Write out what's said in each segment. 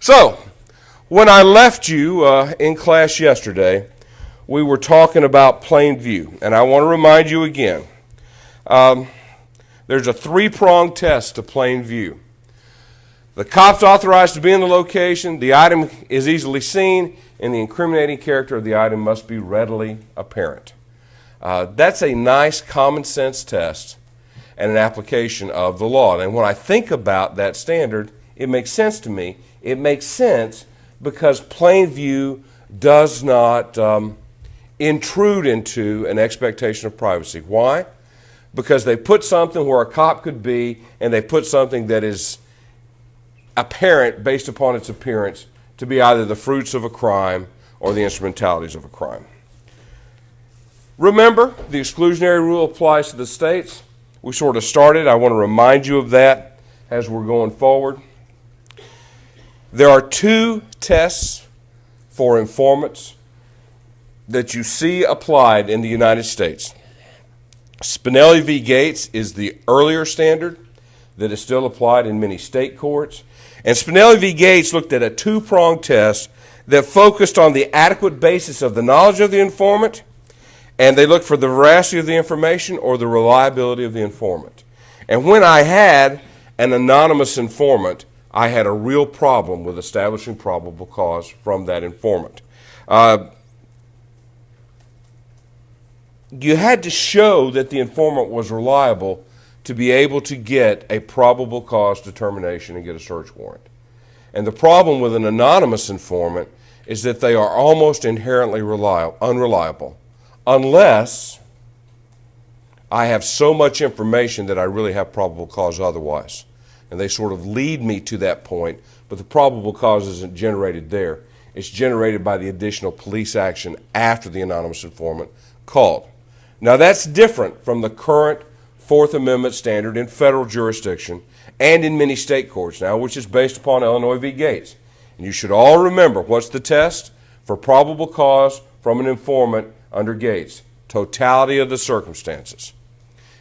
So, when I left you in class yesterday, we were talking about Plainview, and I want to remind you again, there's a three-pronged test to Plainview. The cop's authorized to be in the location, the item is easily seen, and the incriminating character of the item must be readily apparent. That's a nice common sense test and an application of the law. And when I think about that standard, it makes sense to me. It makes sense because Plainview does not intrude into an expectation of privacy. Why? Because they put something where a cop could be, and they put something that is apparent based upon its appearance to be either the fruits of a crime or the instrumentalities of a crime. Remember, the exclusionary rule applies to the states. We sort of started. I want to remind you of that as we're going forward. There are two tests for informants that you see applied in the United States. Spinelli v. Gates is the earlier standard that is still applied in many state courts. And Spinelli v. Gates looked at a two-pronged test that focused on the adequate basis of the knowledge of the informant, and they looked for the veracity of the information or the reliability of the informant. And when I had an anonymous informant, I had a real problem with establishing probable cause from that informant. You had to show that the informant was reliable to be able to get a probable cause determination and get a search warrant. And the problem with an anonymous informant is that they are almost inherently unreliable unless I have so much information that I really have probable cause otherwise. And they sort of lead me to that point, but the probable cause isn't generated there. It's generated by the additional police action after the anonymous informant called. Now that's different from the current Fourth Amendment standard in federal jurisdiction and in many state courts now, which is based upon Illinois v. Gates. And you should all remember, what's the test for probable cause from an informant under Gates? Totality of the circumstances.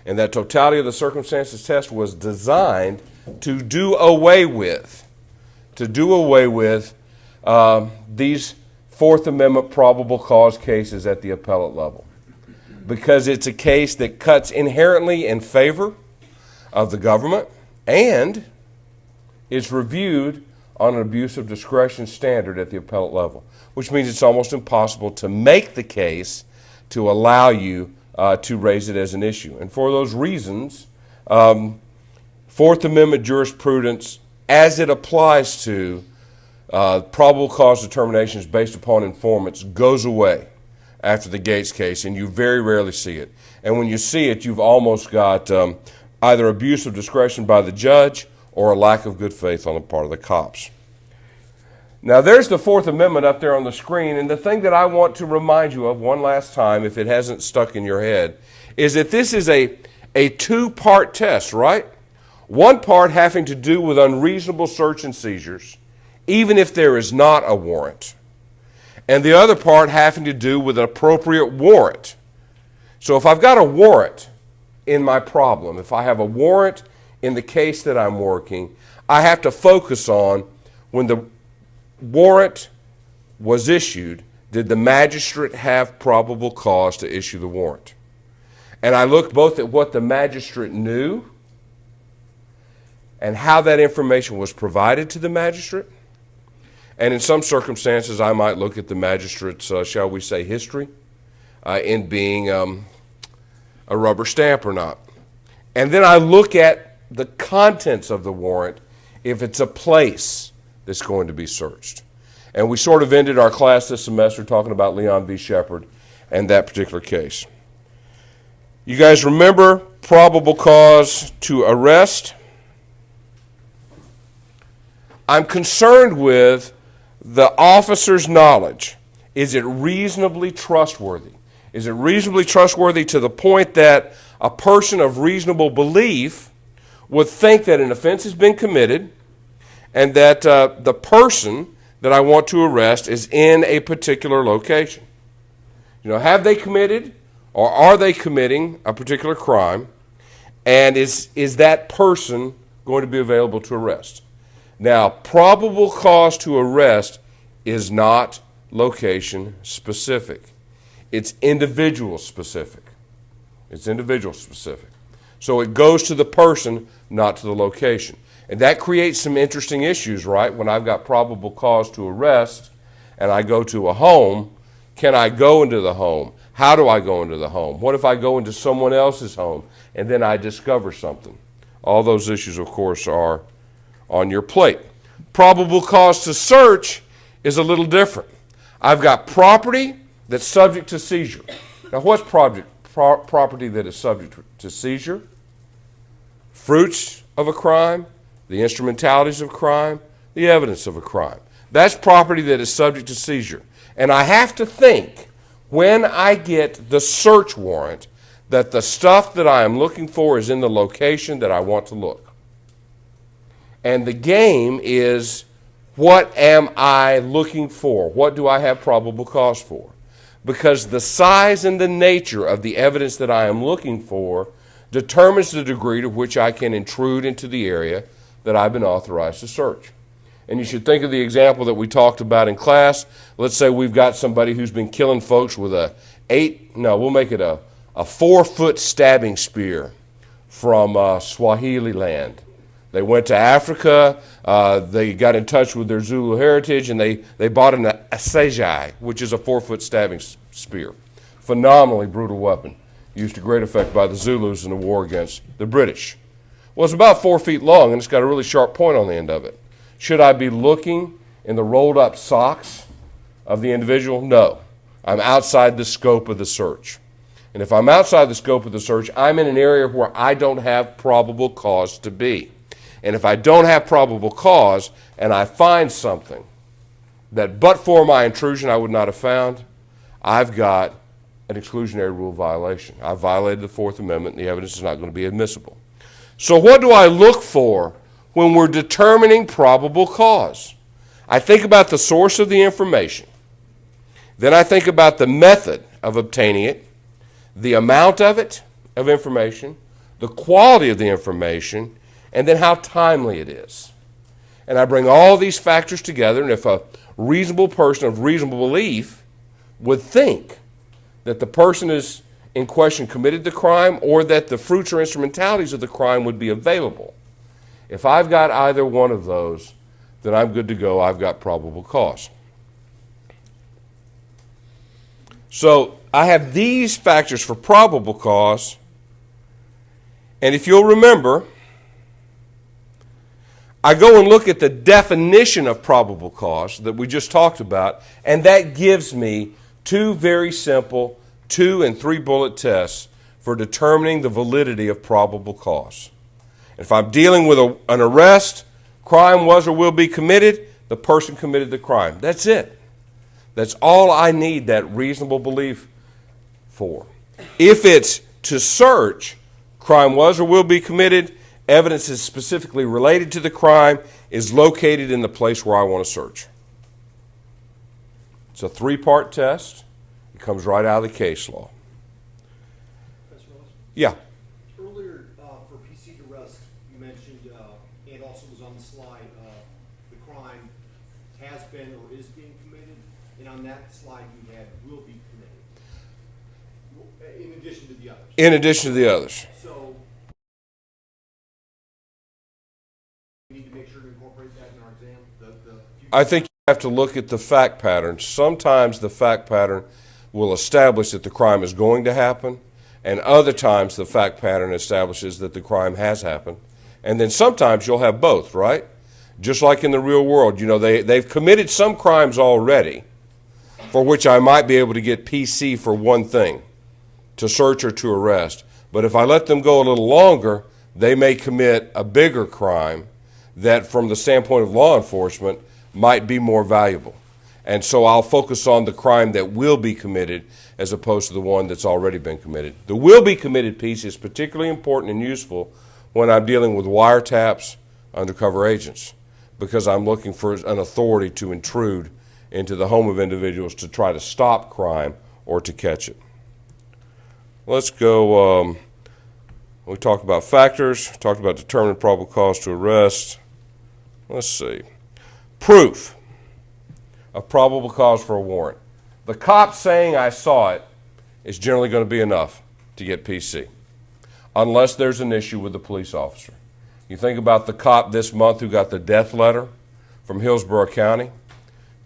And that totality of the circumstances test was designed to do away with these Fourth Amendment probable cause cases at the appellate level, because it's a case that cuts inherently in favor of the government and is reviewed on an abuse of discretion standard at the appellate level, which means it's almost impossible to make the case to allow you to raise it as an issue. And for those reasons, Fourth Amendment jurisprudence, as it applies to probable cause determinations based upon informants, goes away after the Gates case, and you very rarely see it. And when you see it, you've almost got either abuse of discretion by the judge or a lack of good faith on the part of the cops. Now, there's the Fourth Amendment up there on the screen, and the thing that I want to remind you of one last time, if it hasn't stuck in your head, is that this is a two-part test, right? One part having to do with unreasonable search and seizures, even if there is not a warrant. And the other part having to do with an appropriate warrant. So if I've got a warrant in my problem, if I have a warrant in the case that I'm working, I have to focus on when the warrant was issued, did the magistrate have probable cause to issue the warrant? And I look both at what the magistrate knew and how that information was provided to the magistrate. And in some circumstances, I might look at the magistrate's, shall we say, history in being a rubber stamp or not. And then I look at the contents of the warrant if it's a place that's going to be searched. And we sort of ended our class this semester talking about Leon v. Shepard and that particular case. You guys remember probable cause to arrest? I'm concerned with the officer's knowledge. Is it reasonably trustworthy? Is it reasonably trustworthy to the point that a person of reasonable belief would think that an offense has been committed and that the person that I want to arrest is in a particular location? You know, have they committed or are they committing a particular crime, and is that person going to be available to arrest? Now, probable cause to arrest is not location specific. It's individual specific. It's individual specific. So it goes to the person, not to the location. And that creates some interesting issues, right? When I've got probable cause to arrest and I go to a home, can I go into the home? How do I go into the home? What if I go into someone else's home and then I discover something? All those issues, of course, are on your plate. Probable cause to search is a little different. I've got property that's subject to seizure. Now, what's property that is subject to seizure? Fruits of a crime, the instrumentalities of crime, the evidence of a crime. That's property that is subject to seizure. And I have to think, when I get the search warrant, that the stuff that I am looking for is in the location that I want to look. And the game is, what am I looking for? What do I have probable cause for? Because the size and the nature of the evidence that I am looking for determines the degree to which I can intrude into the area that I've been authorized to search. And you should think of the example that we talked about in class. Let's say we've got somebody who's been killing folks with a 4-foot stabbing spear from Swahili land. They went to Africa, they got in touch with their Zulu heritage, and they bought an assegai, which is a 4-foot stabbing spear. Phenomenally brutal weapon, used to great effect by the Zulus in the war against the British. Well, it's about 4 feet long, and it's got a really sharp point on the end of it. Should I be looking in the rolled up socks of the individual? No. I'm outside the scope of the search. And if I'm outside the scope of the search, I'm in an area where I don't have probable cause to be. And if I don't have probable cause and I find something that but for my intrusion I would not have found, I've got an exclusionary rule violation. I violated the Fourth Amendment, and the evidence is not going to be admissible. So what do I look for when we're determining probable cause? I think about the source of the information. Then I think about the method of obtaining it, the amount of information, the quality of the information, and then how timely it is. And I bring all these factors together, and if a reasonable person of reasonable belief would think that the person is in question committed the crime, or that the fruits or instrumentalities of the crime would be available. If I've got either one of those, then I'm good to go. I've got probable cause. So I have these factors for probable cause, and if you'll remember, I go and look at the definition of probable cause that we just talked about, and that gives me two very simple 2- and 3-bullet tests for determining the validity of probable cause. If I'm dealing with an arrest, crime was or will be committed, the person committed the crime. That's it. That's all I need that reasonable belief for. If it's to search, crime was or will be committed, evidence is specifically related to the crime, is located in the place where I want to search. It's a 3-part test. It comes right out of the case law. Professor Ross? Yeah. Earlier, for PC arrest, you mentioned, and also was on the slide, the crime has been or is being committed, and on that slide you had will be committed, in addition to the others. In addition to the others. So, we need to make sure to incorporate that in our exam. I think you have to look at the fact pattern. Sometimes the fact pattern will establish that the crime is going to happen, and other times the fact pattern establishes that the crime has happened. And then sometimes you'll have both, right? Just like in the real world, you know, they've committed some crimes already for which I might be able to get PC for one thing, to search or to arrest. But if I let them go a little longer, they may commit a bigger crime that from the standpoint of law enforcement might be more valuable. And so I'll focus on the crime that will be committed as opposed to the one that's already been committed. The will be committed piece is particularly important and useful when I'm dealing with wiretaps, undercover agents, because I'm looking for an authority to intrude into the home of individuals to try to stop crime or to catch it. Let's go, we talked about factors, talked about determining probable cause to arrest. let's see, proof of probable cause for a warrant. The cop saying I saw it is generally going to be enough to get PC, unless there's an issue with the police officer. You think about the cop this month who got the death letter from Hillsborough County.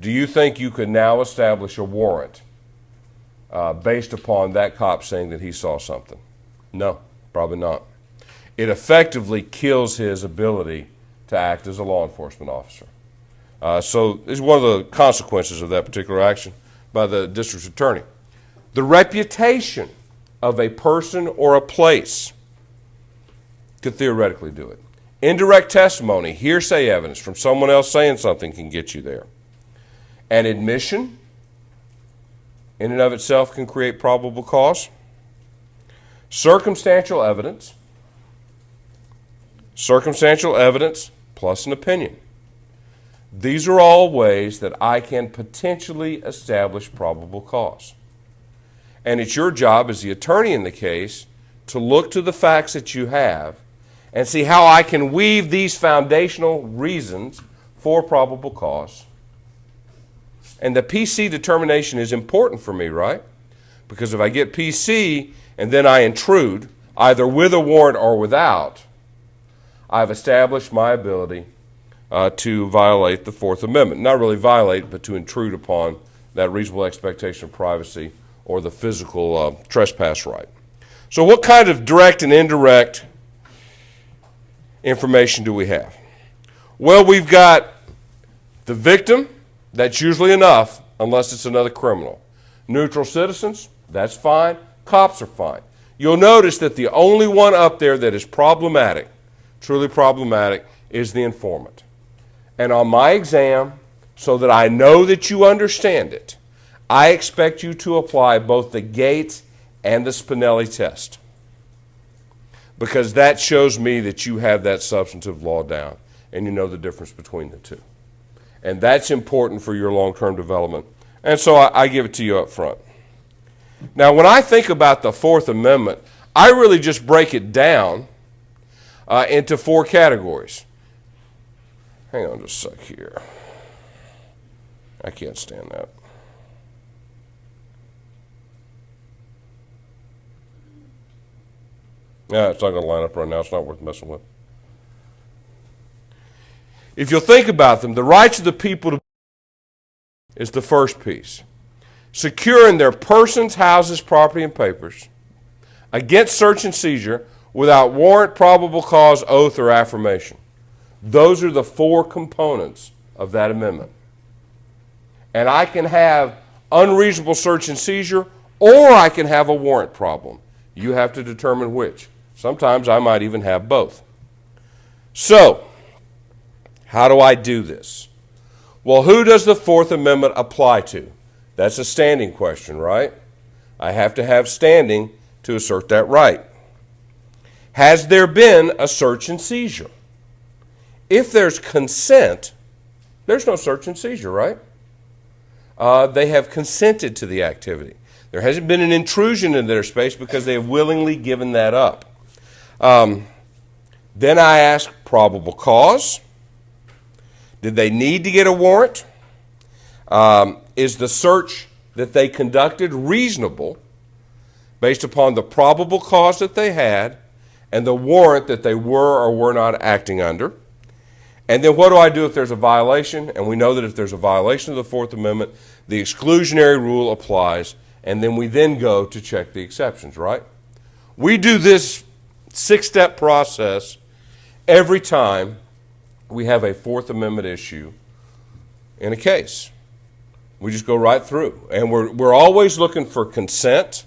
Do you think you could now establish a warrant based upon that cop saying that he saw something? No, probably not. It effectively kills his ability to act as a law enforcement officer. So it's one of the consequences of that particular action by the district attorney. The reputation of a person or a place could theoretically do it. Indirect testimony, hearsay evidence from someone else saying something can get you there. An admission in and of itself can create probable cause. Circumstantial evidence plus an opinion. These are all ways that I can potentially establish probable cause. And it's your job as the attorney in the case to look to the facts that you have and see how I can weave these foundational reasons for probable cause. And the PC determination is important for me, right? Because if I get PC and then I intrude, either with a warrant or without, I've established my ability to violate the Fourth Amendment. Not really violate, but to intrude upon that reasonable expectation of privacy or the physical trespass right. So what kind of direct and indirect information do we have? Well, we've got the victim. That's usually enough unless it's another criminal. Neutral citizens, that's fine. Cops are fine. You'll notice that the only one up there that is problematic, truly problematic, is the informant. And on my exam, so that I know that you understand it, I expect you to apply both the Gates and the Spinelli test, because that shows me that you have that substantive law down and you know the difference between the two. And that's important for your long-term development. And so I give it to you up front. Now, when I think about the Fourth Amendment, I really just break it down into four categories. Hang on just a sec here. I can't stand that. Yeah, it's not going to line up right now. It's not worth messing with. If you'll think about them, the rights of the people to is the first piece. Securing their persons, houses, property, and papers against search and seizure without warrant, probable cause, oath, or affirmation. Those are the four components of that amendment. And I can have unreasonable search and seizure, or I can have a warrant problem. You have to determine which. Sometimes I might even have both. So, how do I do this? Well, who does the Fourth Amendment apply to? That's a standing question, right? I have to have standing to assert that right. Has there been a search and seizure? If there's consent, there's no search and seizure, right? They have consented to the activity. There hasn't been an intrusion in their space because they have willingly given that up. Then I ask probable cause. Did they need to get a warrant? Is the search that they conducted reasonable based upon the probable cause that they had and the warrant that they were or were not acting under? And then what do I do if there's a violation? And we know that if there's a violation of the Fourth Amendment, the exclusionary rule applies, and then we then go to check the exceptions, right? We do this six-step process every time we have a Fourth Amendment issue in a case. We just go right through. And we're always looking for consent.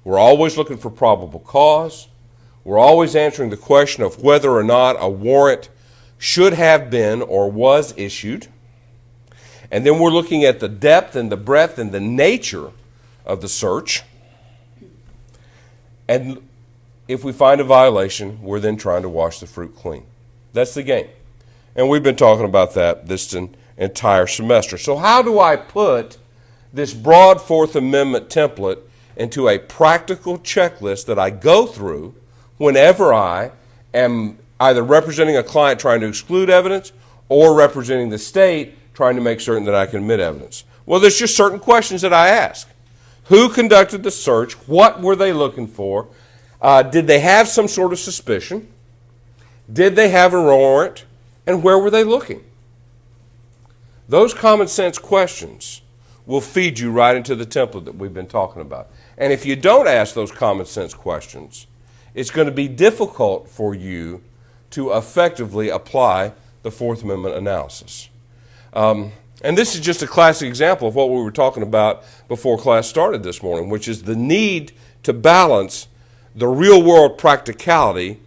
We're always looking for probable cause. We're always answering the question of whether or not a warrant should have been or was issued. And then we're looking at the depth and the breadth and the nature of the search. And if we find a violation, we're then trying to wash the fruit clean. That's the game. And we've been talking about that this entire semester. So how do I put this broad Fourth Amendment template into a practical checklist that I go through whenever I am either representing a client trying to exclude evidence or representing the state, trying to make certain that I can admit evidence? Well, there's just certain questions that I ask. Who conducted the search? What were they looking for? Did they have some sort of suspicion? Did they have a warrant? And where were they looking? Those common sense questions will feed you right into the template that we've been talking about. And if you don't ask those common sense questions, it's going to be difficult for you to effectively apply the Fourth Amendment analysis. And this is just a classic example of what we were talking about before class started this morning, which is the need to balance the real-world practicality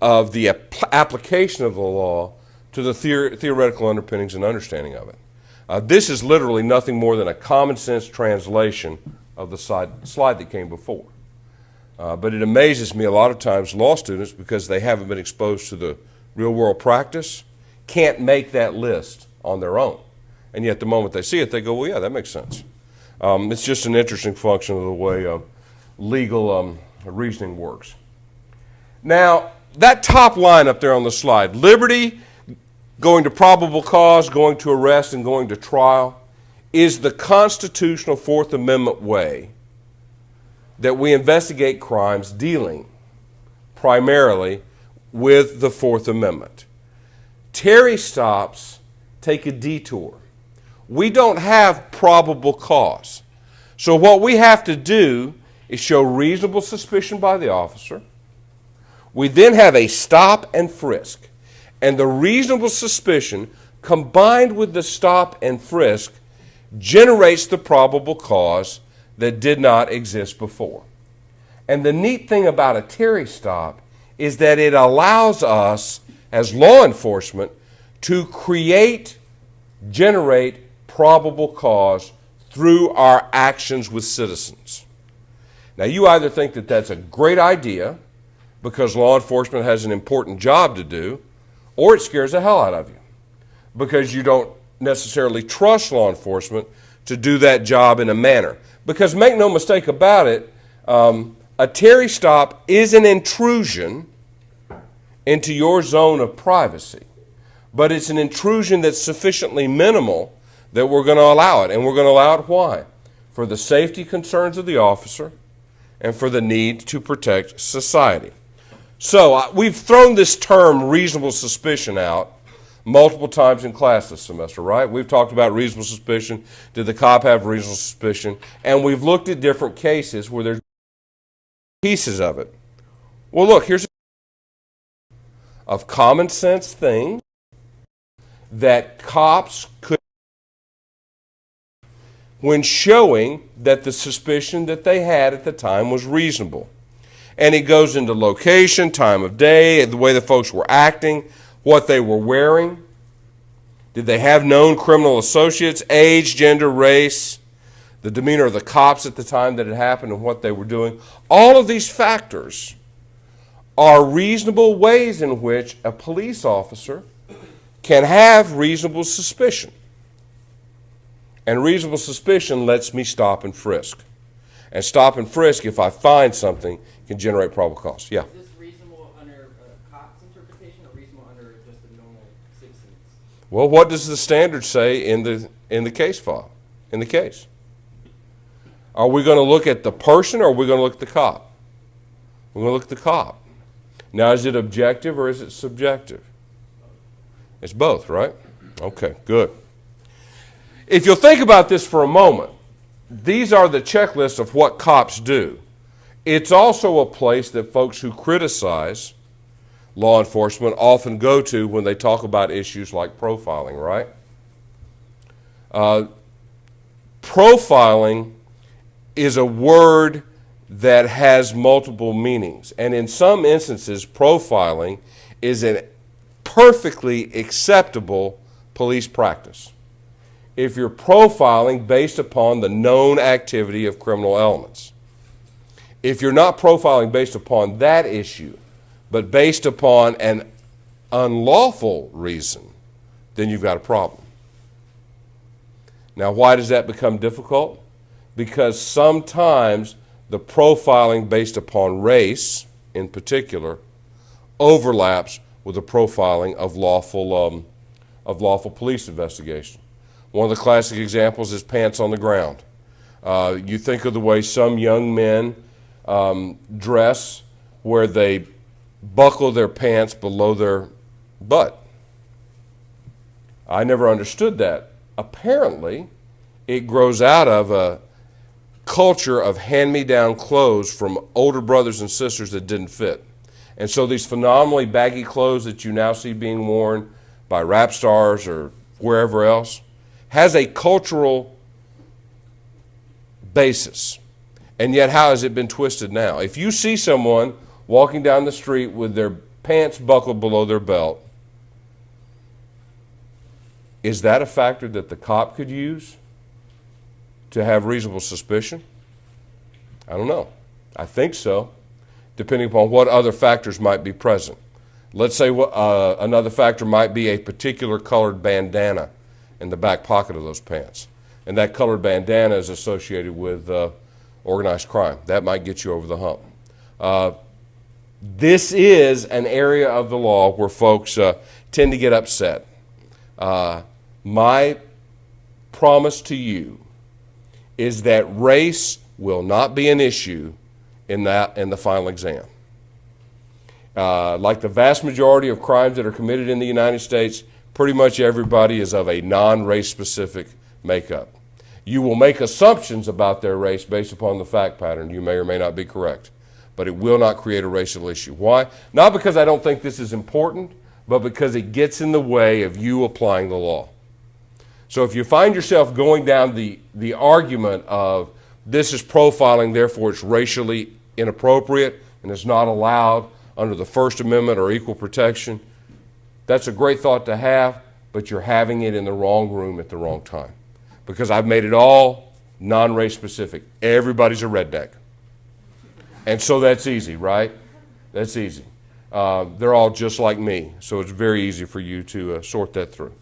of the application of the law to the theoretical underpinnings and understanding of it. This is literally nothing more than a common-sense translation of the slide that came before. But it amazes me a lot of times law students, because they haven't been exposed to the real-world practice, can't make that list on their own. And yet the moment they see it, they go, well, yeah, that makes sense. It's just an interesting function of the way legal reasoning works. Now, that top line up there on the slide, liberty, going to probable cause, going to arrest, and going to trial, is the constitutional Fourth Amendment way that we investigate crimes dealing primarily with the Fourth Amendment. Terry stops take a detour. We don't have probable cause. So what we have to do is show reasonable suspicion by the officer. We then have a stop and frisk. And the reasonable suspicion combined with the stop and frisk generates the probable cause that did not exist before. And the neat thing about a Terry stop is that it allows us as law enforcement to generate probable cause through our actions with citizens. Now, you either think that that's a great idea because law enforcement has an important job to do, or it scares the hell out of you because you don't necessarily trust law enforcement to do that job in a manner. Because make no mistake about it, a Terry stop is an intrusion into your zone of privacy. But it's an intrusion that's sufficiently minimal that we're going to allow it. And we're going to allow it why? For the safety concerns of the officer and for the need to protect society. So we've thrown this term reasonable suspicion out multiple times in class this semester, right? We've talked about reasonable suspicion. Did the cop have reasonable suspicion? And we've looked at different cases where there's pieces of it. Well, look, here's of common sense things that cops could, when showing that the suspicion that they had at the time was reasonable. And it goes into location, time of day, the way the folks were acting, what they were wearing. Did they have known criminal associates, age, gender, race, the demeanor of the cops at the time that it happened and what they were doing. All of these factors are reasonable ways in which a police officer can have reasonable suspicion. And reasonable suspicion lets me stop and frisk. And stop and frisk, if I find something, can generate probable cause. Yeah? Is this reasonable under a cop's interpretation or reasonable under just a normal citizen's? Well, what does the standard say in the case file, in the case? Are we going to look at the person or are we going to look at the cop? We're going to look at the cop. Now, is it objective or is it subjective? It's both, right? Okay, good. If you'll think about this for a moment, these are the checklists of what cops do. It's also a place that folks who criticize law enforcement often go to when they talk about issues like profiling, right? Profiling is a word that has multiple meanings. And in some instances, profiling is a perfectly acceptable police practice. If you're profiling based upon the known activity of criminal elements. If you're not profiling based upon that issue, but based upon an unlawful reason, then you've got a problem. Now, why does that become difficult? Because sometimes the profiling based upon race, in particular, overlaps with the profiling of lawful of lawful police investigation. One of the classic examples is pants on the ground. You think of the way some young men dress, where they buckle their pants below their butt. I never understood that. Apparently, it grows out of a culture of hand-me-down clothes from older brothers and sisters that didn't fit. And so these phenomenally baggy clothes that you now see being worn by rap stars or wherever else has a cultural basis. And yet, how has it been twisted now? If you see someone walking down the street with their pants buckled below their belt, is that a factor that the cop could use to have reasonable suspicion? I don't know. I think so, depending upon what other factors might be present. Let's say another factor might be a particular colored bandana in the back pocket of those pants. And that colored bandana is associated with organized crime. That might get you over the hump. This is an area of the law where folks tend to get upset. My promise to you is that race will not be an issue in the final exam. Like the vast majority of crimes that are committed in the United States, pretty much everybody is of a non-race specific makeup. You will make assumptions about their race based upon the fact pattern. You may or may not be correct, but it will not create a racial issue. Why? Not because I don't think this is important, but because it gets in the way of you applying the law. So if you find yourself going down the argument of this is profiling, therefore it's racially inappropriate and it's not allowed under the First Amendment or equal protection, that's a great thought to have, but you're having it in the wrong room at the wrong time. Because I've made it all non-race specific. Everybody's a redneck. And so that's easy, right? That's easy. They're all just like me, so it's very easy for you to sort that through.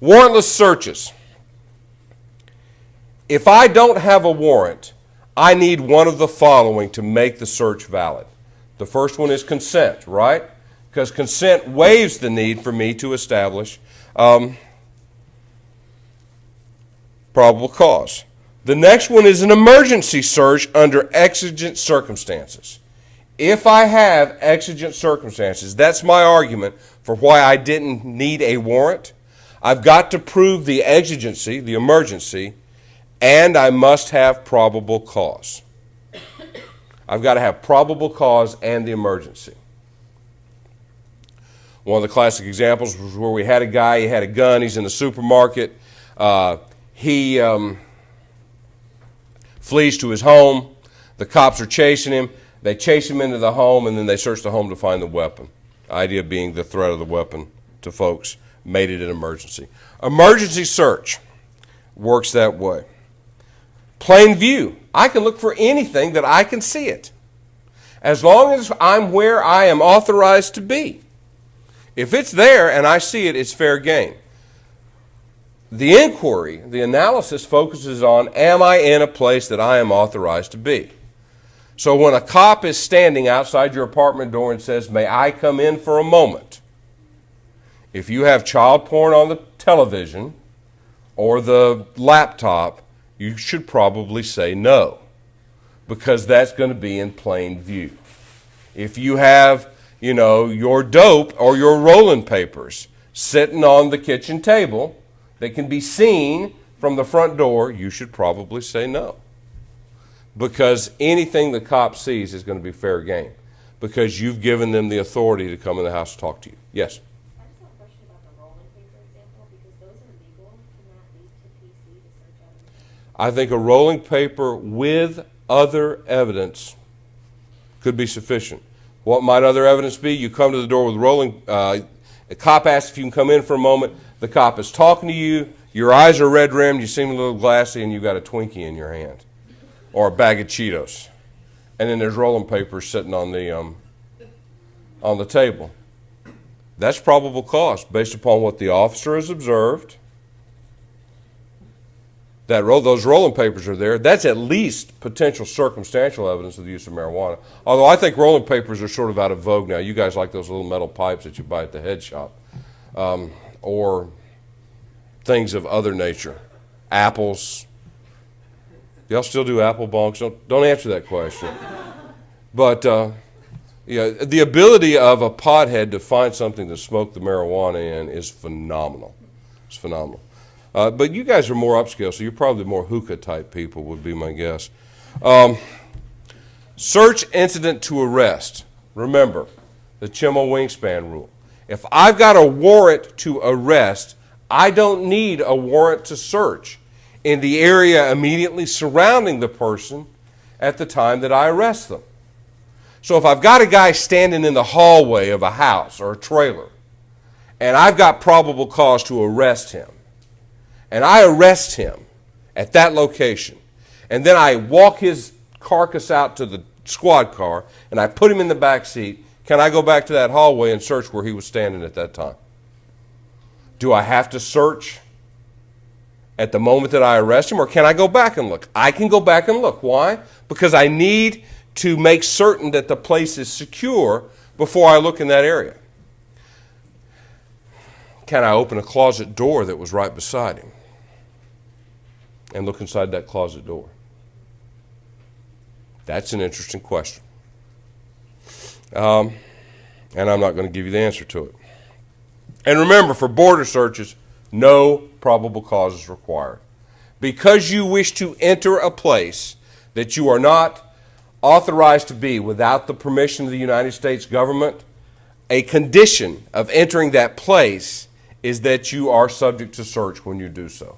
Warrantless searches. If I don't have a warrant, I need one of the following to make the search valid. The first one is consent, right? Because consent waives the need for me to establish probable cause. The next one is an emergency search under exigent circumstances. If I have exigent circumstances, that's my argument for why I didn't need a warrant. I've got to prove the exigency, the emergency, and I must have probable cause. I've got to have probable cause and the emergency. One of the classic examples was where we had a guy, he had a gun, he's in the supermarket. He flees to his home. The cops are chasing him. They chase him into the home, and then they search the home to find the weapon. The idea being the threat of the weapon to folks made it an emergency. Emergency search works that way. Plainview. I can look for anything that I can see it, as long as I'm where I am authorized to be. If it's there and I see it, it's fair game. The inquiry, the analysis focuses on, am I in a place that I am authorized to be? So when a cop is standing outside your apartment door and says, may I come in for a moment? If you have child porn on the television or the laptop, you should probably say no, because that's going to be in plain view. If you have, your dope or your rolling papers sitting on the kitchen table that can be seen from the front door, you should probably say no. Because anything the cop sees is going to be fair game, because you've given them the authority to come in the house to talk to you. Yes? I just have a question about the rolling paper example, because those are legal. Can that lead to PC to search on? I think a rolling paper with other evidence could be sufficient. What might other evidence be? You come to the door with rolling, a cop asks if you can come in for a moment. The cop is talking to you. Your eyes are red rimmed. You seem a little glassy, and you've got a Twinkie in your hand, or a bag of Cheetos, and then there's rolling papers sitting on the table. That's probable cause based upon what the officer has observed. Those rolling papers are there. That's at least potential circumstantial evidence of the use of marijuana. Although I think rolling papers are sort of out of vogue now. You guys like those little metal pipes that you buy at the head shop, or things of other nature. Apples. Y'all still do apple bonks? Don't answer that question. But yeah, the ability of a pothead to find something to smoke the marijuana in is phenomenal. It's phenomenal. But you guys are more upscale, so you're probably more hookah type people would be my guess. Search incident to arrest. Remember, the Chimmel wingspan rule. If I've got a warrant to arrest, I don't need a warrant to search in the area immediately surrounding the person at the time that I arrest them. So if I've got a guy standing in the hallway of a house or a trailer, and I've got probable cause to arrest him, and I arrest him at that location, and then I walk his carcass out to the squad car, and I put him in the back seat, can I go back to that hallway and search where he was standing at that time? Do I have to search at the moment that I arrest him, or can I go back and look? I can go back and look. Why? Because I need to make certain that the place is secure before I look in that area. Can I open a closet door that was right beside him and look inside that closet door? That's an interesting question. And I'm not going to give you the answer to it. And remember, for border searches, no probable cause is required. Because you wish to enter a place that you are not authorized to be without the permission of the United States government, a condition of entering that place is that you are subject to search when you do so.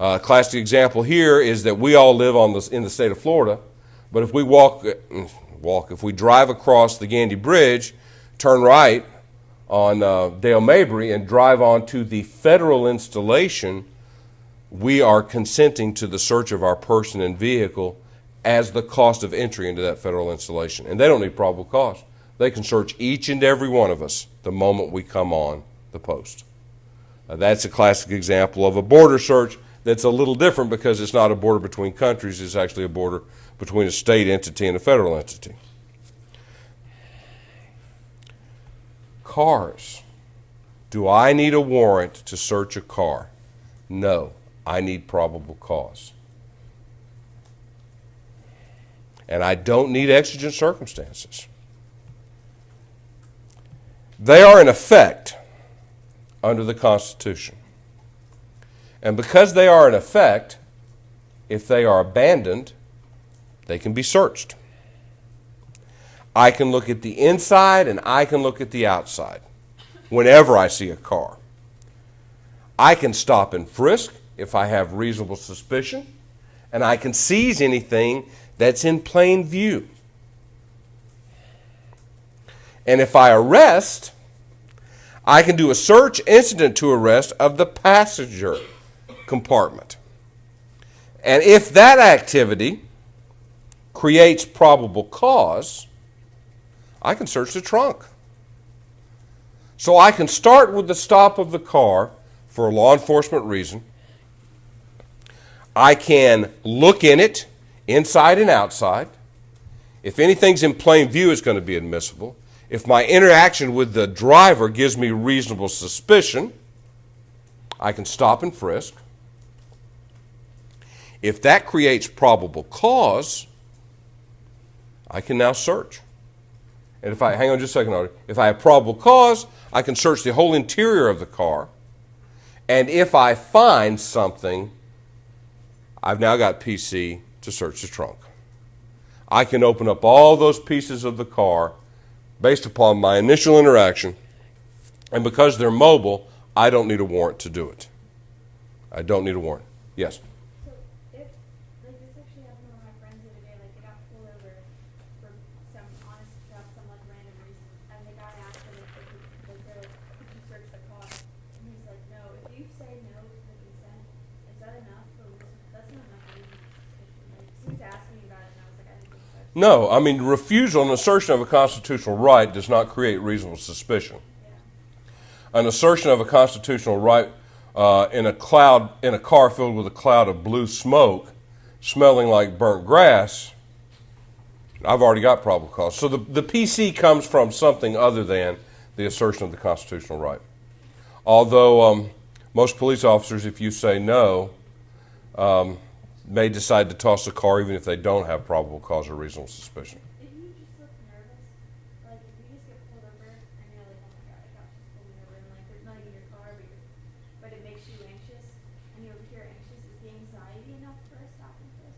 A classic example here is that we all live in the state of Florida, but if we if we drive across the Gandy Bridge, turn right on Dale Mabry and drive onto the federal installation, we are consenting to the search of our person and vehicle as the cost of entry into that federal installation. And they don't need probable cause. They can search each and every one of us the moment we come on the post. That's a classic example of a border search that's a little different because it's not a border between countries, it's actually a border between a state entity and a federal entity. Cars. Do I need a warrant to search a car? No, I need probable cause. And I don't need exigent circumstances. They are in effect under the Constitution. And because they are in effect, if they are abandoned, they can be searched. I can look at the inside and I can look at the outside whenever I see a car. I can stop and frisk if I have reasonable suspicion, and I can seize anything that's in plain view. And if I arrest, I can do a search incident to arrest of the passenger compartment. And if that activity creates probable cause, I can search the trunk. So I can start with the stop of the car for a law enforcement reason. I can look in it, inside and outside. If anything's in plain view, it's going to be admissible. If my interaction with the driver gives me reasonable suspicion, I can stop and frisk. If that creates probable cause, I can now search. And if I, hang on just a second, Artie. If I have probable cause, I can search the whole interior of the car. And if I find something, I've now got PC to search the trunk. I can open up all those pieces of the car based upon my initial interaction. And because they're mobile, I don't need a warrant to do it. I don't need a warrant. Yes? So if, like this actually happened to one of my friends the other day, like they got pulled over for some honest stuff, some like random reason, and the guy asked him if they could, like they're like, could you search the car? And he's like, no. If you say no to the consent, is that enough for, that's not enough for reasonable suspicion. Like, he was asking me about it, and I was like, I didn't think so. No, I mean, refusal and assertion of a constitutional right does not create reasonable suspicion. Yeah. An assertion of a constitutional right in a car filled with a cloud of blue smoke, smelling like burnt grass, I've already got probable cause. So the PC comes from something other than the assertion of the constitutional right. Although Most police officers, if you say no, may decide to toss the car even if they don't have probable cause or reasonable suspicion. If you just look nervous, like if you just get pulled over and you're like, oh my god, I got just pulled me over, and like there's nothing in your car, but it makes you anxious, and you're over here anxious, is the anxiety enough for a stop and frisk?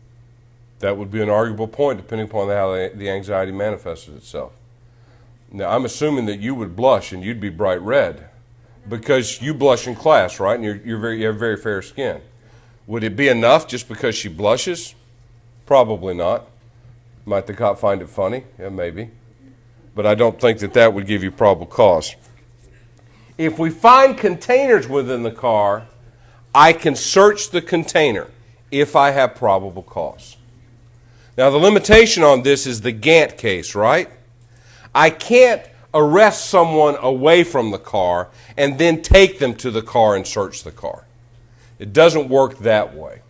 That would be an arguable point depending upon how the anxiety manifested itself. Now, I'm assuming that you would blush and you'd be bright red because you blush in class, right? And you have very fair skin. Would it be enough just because she blushes? Probably not. Might the cop find it funny? Yeah, maybe. But I don't think that would give you probable cause. If we find containers within the car, I can search the container if I have probable cause. Now, the limitation on this is the Gantt case, right? I can't arrest someone away from the car and then take them to the car and search the car. It doesn't work that way.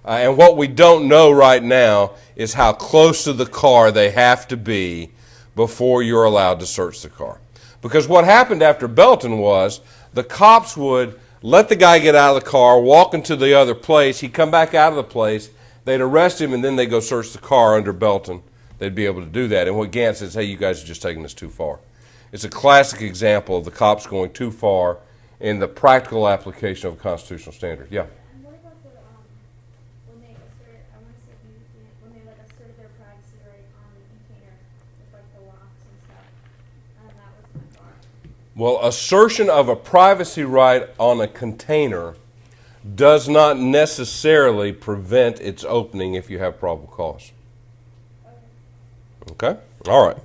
And what we don't know right now is how close to the car they have to be before you're allowed to search the car. Because what happened after Belton was the cops would let the guy get out of the car, walk into the other place, he'd come back out of the place, they'd arrest him, and then they'd go search the car under Belton. They'd be able to do that. And what Gantt says, hey, you guys are just taking this too far. It's a classic example of the cops going too far in the practical application of a constitutional standard. Yeah? And what about the, when they assert, I want to say, when they like assert their privacy right on the container with like the locks and stuff, and that was my car. Well, assertion of a privacy right on a container does not necessarily prevent its opening if you have probable cause. Okay? All right.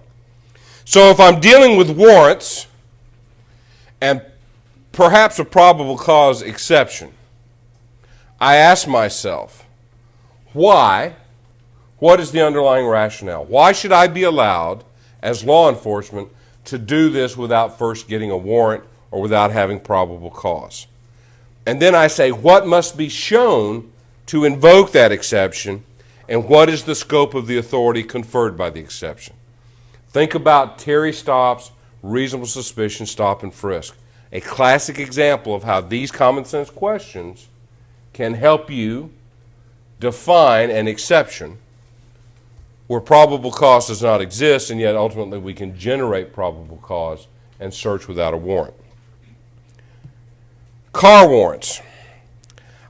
So if I'm dealing with warrants and perhaps a probable cause exception, I ask myself, why? What is the underlying rationale? Why should I be allowed, as law enforcement, to do this without first getting a warrant or without having probable cause? And then I say, what must be shown to invoke that exception, and what is the scope of the authority conferred by the exception? Think about Terry stops, reasonable suspicion, stop and frisk. A classic example of how these common sense questions can help you define an exception where probable cause does not exist, and yet ultimately we can generate probable cause and search without a warrant. Car warrants.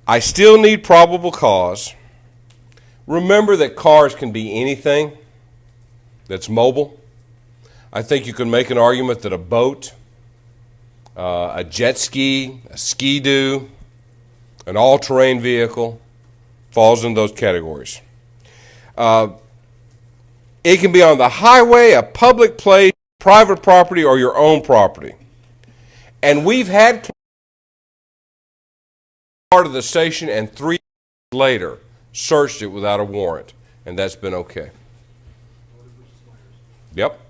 I still need probable cause. Remember that cars can be anything that's mobile. I think you can make an argument that a boat, a jet ski, a ski-doo, an all-terrain vehicle falls in those categories. It can be on the highway, a public place, private property, or your own property. And we've had part of the station and 3 years later searched it without a warrant, and that's been okay. Yep.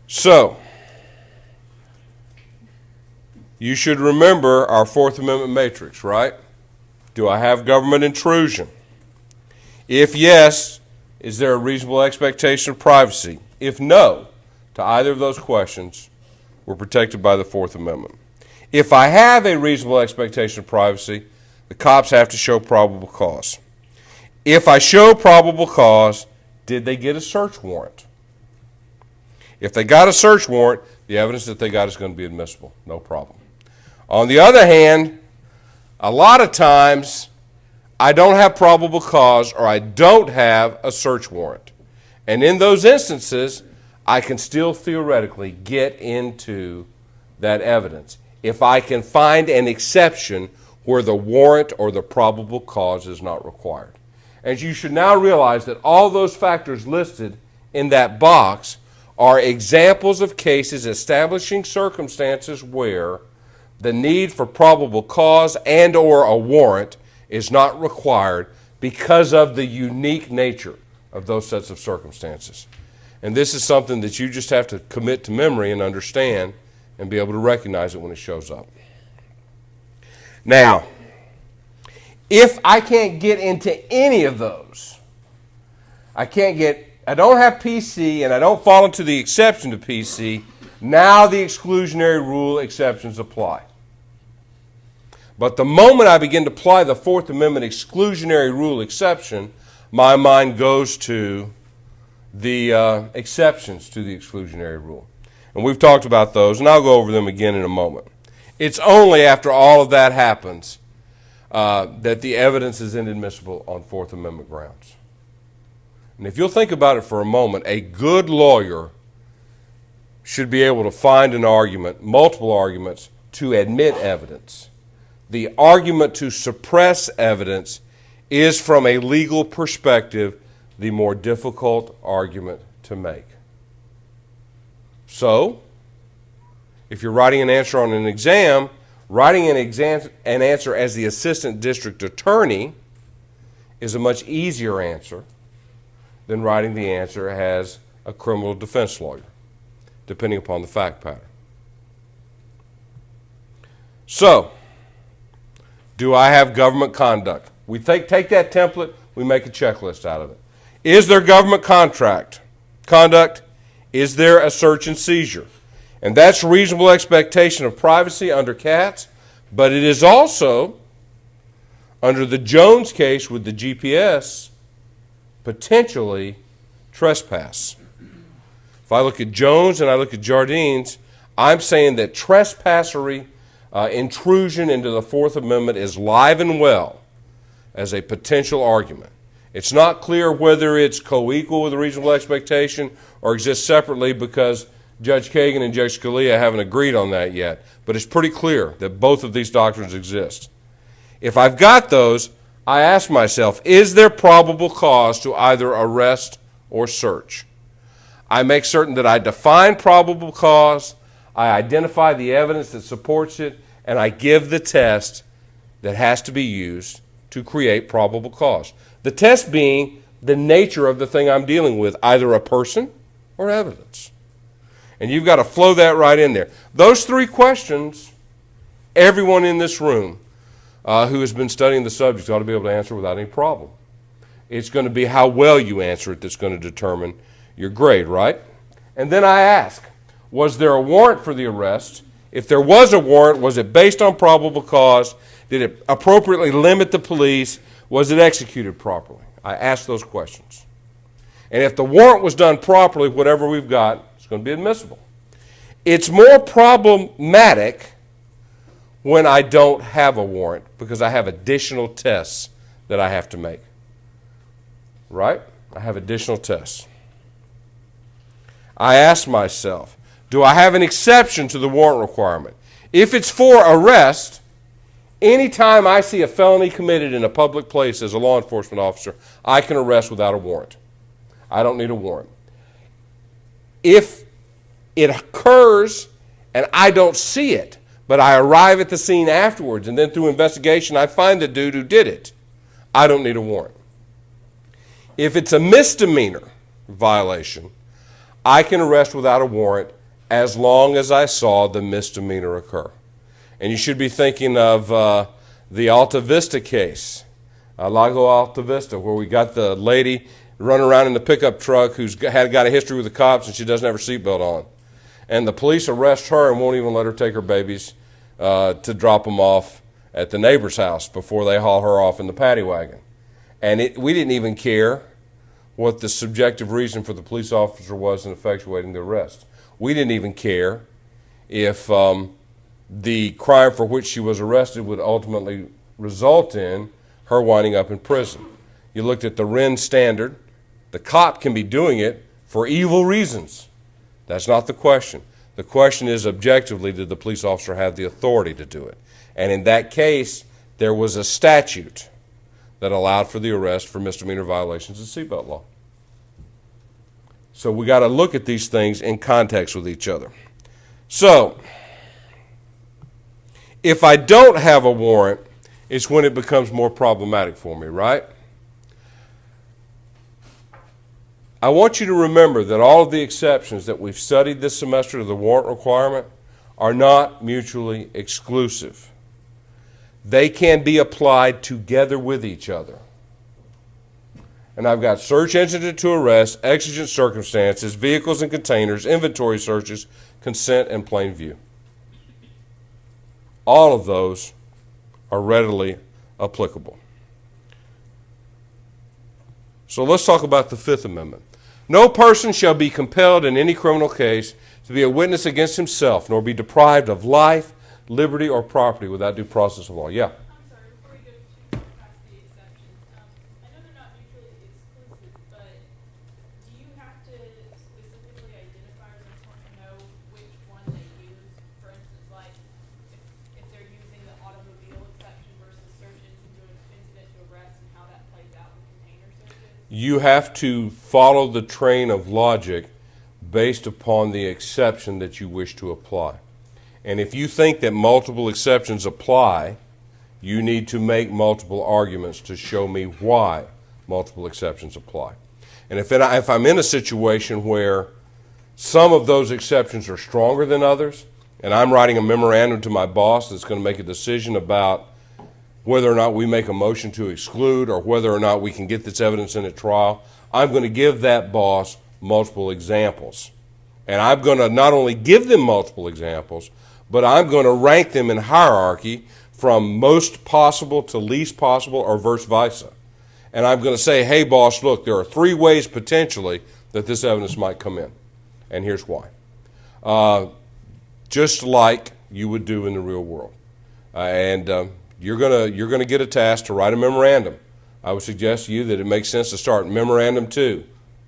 So, you should remember our Fourth Amendment matrix, right? Do I have government intrusion? If yes, is there a reasonable expectation of privacy? If no, to either of those questions, we're protected by the Fourth Amendment. If I have a reasonable expectation of privacy, the cops have to show probable cause. If I show probable cause, did they get a search warrant? If they got a search warrant, the evidence that they got is going to be admissible, no problem. On the other hand, a lot of times I don't have probable cause or I don't have a search warrant. And in those instances, I can still theoretically get into that evidence if I can find an exception where the warrant or the probable cause is not required. And you should now realize that all those factors listed in that box are examples of cases establishing circumstances where the need for probable cause and or a warrant is not required because of the unique nature of those sets of circumstances. And this is something that you just have to commit to memory and understand and be able to recognize it when it shows up. Now, if I can't get into any of those, I don't have PC and I don't fall into the exception to PC, now the exclusionary rule exceptions apply. But the moment I begin to apply the Fourth Amendment exclusionary rule exception, my mind goes to the exceptions to the exclusionary rule. And we've talked about those, and I'll go over them again in a moment. It's only after all of that happens that the evidence is inadmissible on Fourth Amendment grounds. And if you'll think about it for a moment, a good lawyer should be able to find an argument, multiple arguments, to admit evidence. The argument to suppress evidence is, from a legal perspective, the more difficult argument to make. So, if you're writing an answer on an exam, writing an answer as the assistant district attorney is a much easier answer than writing the answer as a criminal defense lawyer, depending upon the fact pattern. So, do I have government conduct? We take that template, we make a checklist out of it. Is there government conduct? Is there a search and seizure? And that's reasonable expectation of privacy under CATS, but it is also, under the Jones case with the GPS, potentially trespass. If I look at Jones and I look at Jardines, I'm saying that trespassery, intrusion into the Fourth Amendment is live and well as a potential argument. It's not clear whether it's co-equal with a reasonable expectation or exists separately, because Judge Kagan and Judge Scalia haven't agreed on that yet, but it's pretty clear that both of these doctrines exist. If I've got those, I ask myself, is there probable cause to either arrest or search? I make certain that I define probable cause, I identify the evidence that supports it, and I give the test that has to be used to create probable cause. The test being the nature of the thing I'm dealing with, either a person or evidence. And you've got to flow that right in there. Those three questions, everyone in this room who has been studying the subject ought to be able to answer without any problem. It's going to be how well you answer it that's going to determine your grade, right? And then I ask, was there a warrant for the arrest? If there was a warrant, was it based on probable cause? Did it appropriately limit the police? Was it executed properly? I ask those questions. And if the warrant was done properly, whatever we've got, it's going to be admissible. It's more problematic when I don't have a warrant, because I have additional tests that I have to make. Right? I have additional tests. I ask myself, do I have an exception to the warrant requirement? If it's for arrest, anytime I see a felony committed in a public place as a law enforcement officer, I can arrest without a warrant. I don't need a warrant. If it occurs and I don't see it, but I arrive at the scene afterwards, and then through investigation I find the dude who did it, I don't need a warrant. If it's a misdemeanor violation, I can arrest without a warrant as long as I saw the misdemeanor occur. And you should be thinking of the Alta Vista case, Lago Alta Vista, where we got the lady running around in the pickup truck who's got a history with the cops and she doesn't have her seatbelt on. And the police arrest her and won't even let her take her babies to drop them off at the neighbor's house before they haul her off in the paddy wagon. And we didn't even care what the subjective reason for the police officer was in effectuating the arrest. We didn't even care if the crime for which she was arrested would ultimately result in her winding up in prison. You looked at the Wren standard. The cop can be doing it for evil reasons. That's not the question. The question is, objectively, did the police officer have the authority to do it? And in that case, there was a statute that allowed for the arrest for misdemeanor violations of seatbelt law. So we got to look at these things in context with each other. So, if I don't have a warrant, it's when it becomes more problematic for me, right? I want you to remember that all of the exceptions that we've studied this semester to the warrant requirement are not mutually exclusive. They can be applied together with each other. And I've got search incident to arrest, exigent circumstances, vehicles and containers, inventory searches, consent, and plain view. All of those are readily applicable. So let's talk about the Fifth Amendment. No person shall be compelled in any criminal case to be a witness against himself, nor be deprived of life, liberty, or property without due process of law. Yeah? I'm sorry, before we go too far past the exceptions, I know they're not mutually exclusive, but do you have to specifically identify or someone to know which one they use? For instance, like if they're using the automobile exception versus searches into an incident to arrest and how that plays out with container searches? You have to follow the train of logic based upon the exception that you wish to apply. And if you think that multiple exceptions apply, you need to make multiple arguments to show me why multiple exceptions apply. And if I'm in a situation where some of those exceptions are stronger than others, and I'm writing a memorandum to my boss that's going to make a decision about whether or not we make a motion to exclude or whether or not we can get this evidence in at trial, I'm going to give that boss multiple examples. And I'm going to not only give them multiple examples, but I'm going to rank them in hierarchy from most possible to least possible or vice versa. And I'm going to say, hey, boss, look, there are 3 ways potentially that this evidence might come in. And here's why. Just like you would do in the real world. You're going to get a task to write a memorandum. I would suggest to you that it makes sense to start memorandum 2,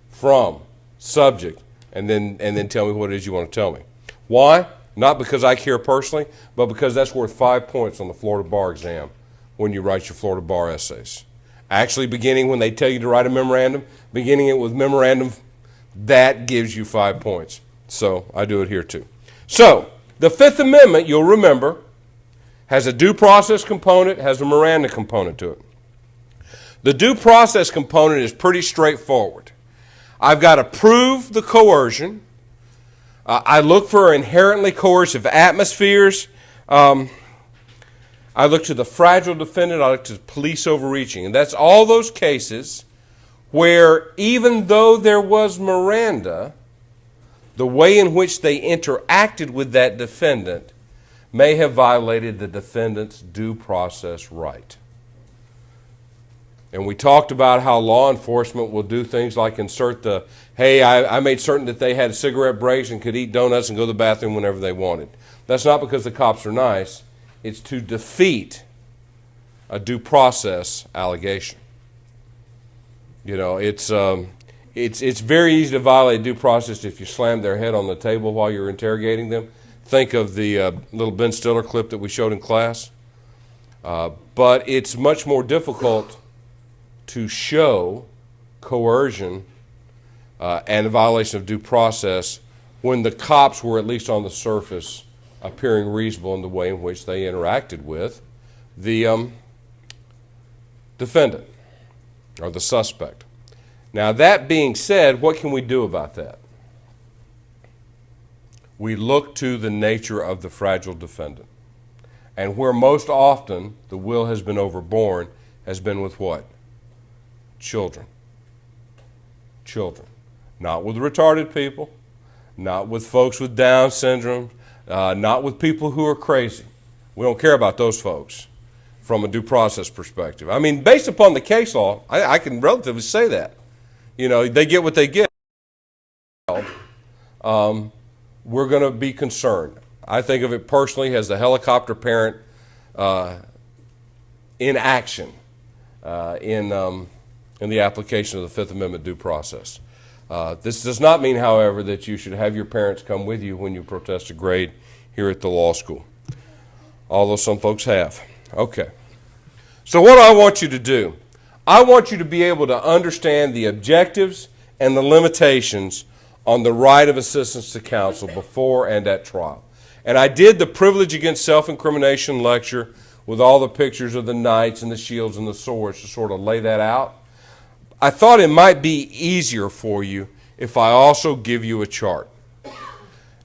from, subject, and then tell me what it is you want to tell me. Why? Not because I care personally, but because that's worth 5 points on the Florida bar exam when you write your Florida bar essays. Actually, beginning when they tell you to write a memorandum, beginning it with memorandum, that gives you 5 points. So I do it here too. So the Fifth Amendment, you'll remember, has a due process component, has a Miranda component to it. The due process component is pretty straightforward. I've got to prove the coercion. I look for inherently coercive atmospheres. I look to the fragile defendant. I look to police overreaching. And that's all those cases where even though there was Miranda, the way in which they interacted with that defendant may have violated the defendant's due process right. And we talked about how law enforcement will do things like insert the, hey, I made certain that they had cigarette breaks and could eat donuts and go to the bathroom whenever they wanted. That's not because the cops are nice. It's to defeat a due process allegation. You know, it's very easy to violate due process if you slam their head on the table while you're interrogating them. Think of the little Ben Stiller clip that we showed in class. But it's much more difficult to show coercion and a violation of due process when the cops were, at least on the surface, appearing reasonable in the way in which they interacted with the defendant or the suspect. Now, that being said, what can we do about that? We look to the nature of the fragile defendant. And where most often the will has been overborne has been with what? Children. Children. Not with retarded people, not with folks with Down syndrome, not with people who are crazy. We don't care about those folks from a due process perspective. I mean, based upon the case law, I can relatively say that. You know, they get what they get. We're going to be concerned. I think of it personally as the helicopter parent in action in the application of the Fifth Amendment due process. This does not mean, however, that you should have your parents come with you when you protest a grade here at the law school, although some folks have. Okay. So what do I want you to do? I want you to be able to understand the objectives and the limitations on the right of assistance to counsel before and at trial. And I did the privilege against self-incrimination lecture with all the pictures of the knights and the shields and the swords to sort of lay that out. I thought it might be easier for you if I also give you a chart.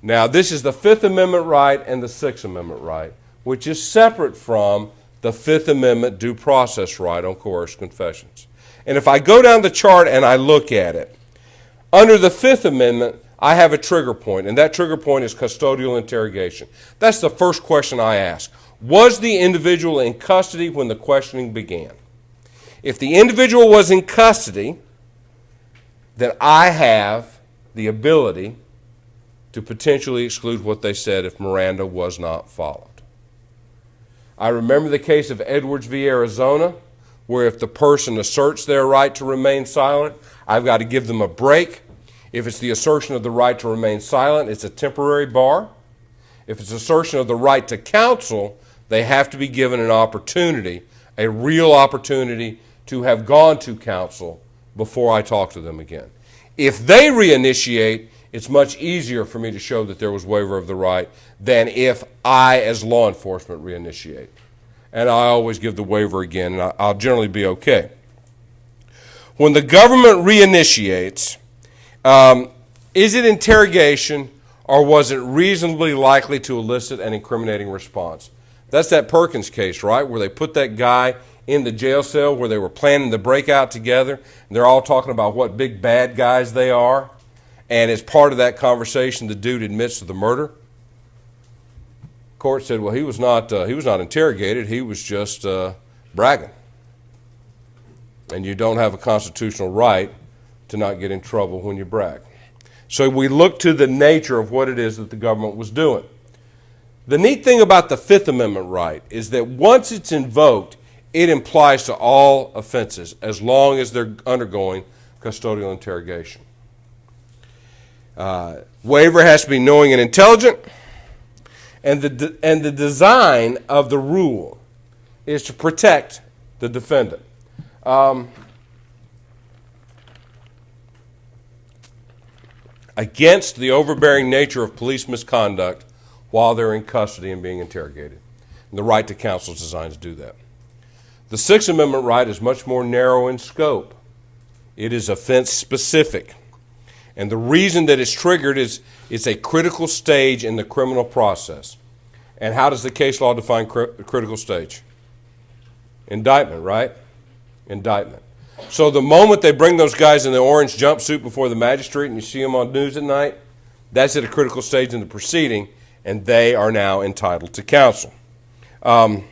Now, this is the Fifth Amendment right and the Sixth Amendment right, which is separate from the Fifth Amendment due process right on coerced confessions. And if I go down the chart and I look at it, under the Fifth Amendment, I have a trigger point, and that trigger point is custodial interrogation. That's the first question I ask. Was the individual in custody when the questioning began? If the individual was in custody, then I have the ability to potentially exclude what they said if Miranda was not followed. I remember the case of Edwards v. Arizona, where if the person asserts their right to remain silent, I've got to give them a break. If it's the assertion of the right to remain silent, it's a temporary bar. If it's assertion of the right to counsel, they have to be given an opportunity, a real opportunity to have gone to counsel before I talk to them again. If they reinitiate, it's much easier for me to show that there was waiver of the right than if I, as law enforcement, reinitiate. And I always give the waiver again, and I'll generally be okay. When the government reinitiates, is it interrogation or was it reasonably likely to elicit an incriminating response? That's that Perkins case, right, where they put that guy in the jail cell where they were planning the breakout together, and they're all talking about what big bad guys they are, and as part of that conversation, the dude admits to the murder. Court said, well, he was not interrogated, he was just bragging. And you don't have a constitutional right to not get in trouble when you brag. So we look to the nature of what it is that the government was doing. The neat thing about the Fifth Amendment right is that once it's invoked, it applies to all offenses as long as they're undergoing custodial interrogation. Waiver has to be knowing and intelligent, and the design of the rule is to protect the defendant. Against the overbearing nature of police misconduct while they're in custody and being interrogated. And the right to counsel is designed to do that. The Sixth Amendment right is much more narrow in scope. It is offense specific. And the reason that it's triggered is it's a critical stage in the criminal process. And how does the case law define critical stage? Indictment, right? Indictment. So the moment they bring those guys in the orange jumpsuit before the magistrate and you see them on news at night, that's at a critical stage in the proceeding, and they are now entitled to counsel. The